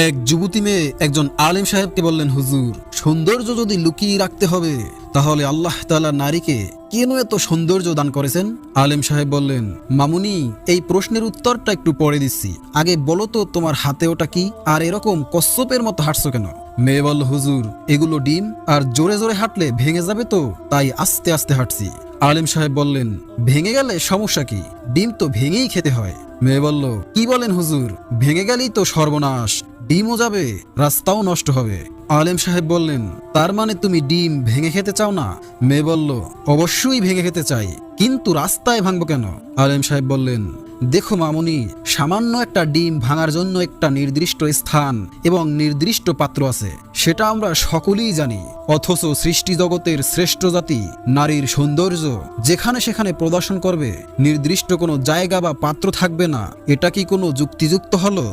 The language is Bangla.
এক যুবতী মেয়ে একজন আলেম সাহেবকে বললেন, হুজুর, সৌন্দর্য যদি লুকিয়ে রাখতে হবে তাহলে আল্লাহ তাআলা নারীকে কেন এত সৌন্দর্য দান করেছেন? আলেম সাহেব বললেন, মামুনি, এই প্রশ্নের উত্তরটা একটু পরে দিচ্ছি, আগে বলো তো তোমার হাতে ওটা কি, আর এরকম কচ্ছপের মতো হাঁটছো কেন? মেয়ে বলল, হুজুর, এগুলো ডিম, আর জোরে জোরে হাঁটলে ভেঙে যাবে তো, তাই আস্তে আস্তে হাঁটছি। আলেম সাহেব বললেন, ভেঙে গেলে সমস্যা কি? ডিম তো ভেঙেই খেতে হয়। মেয়ে বলল, কি বলেন হুজুর, ভেঙে গেলেই তো সর্বনাশ, ডিমও যাবে, রাস্তাও নষ্ট হবে। আলেম সাহেব বললেন, তার মানে তুমি ডিম ভেঙে খেতে চাও না? মেয়ে বলল, অবশ্যই ভেঙে খেতে চাই, কিন্তু রাস্তায় ভাঙবো কেন? আলেম সাহেব বললেন, দেখো মামুনি, সামান্য একটা ডিম ভাঙার জন্য একটা নির্দিষ্ট স্থান এবং নির্দিষ্ট পাত্র আছে, সেটা আমরা সকলেই জানি। অথচ সৃষ্টি জগতের শ্রেষ্ঠ জাতি নারীর সৌন্দর্য যেখানে সেখানে প্রদর্শন করবে, নির্দিষ্ট কোনো জায়গা বা পাত্র থাকবে না, এটা কি কোনো যুক্তিযুক্ত হলো?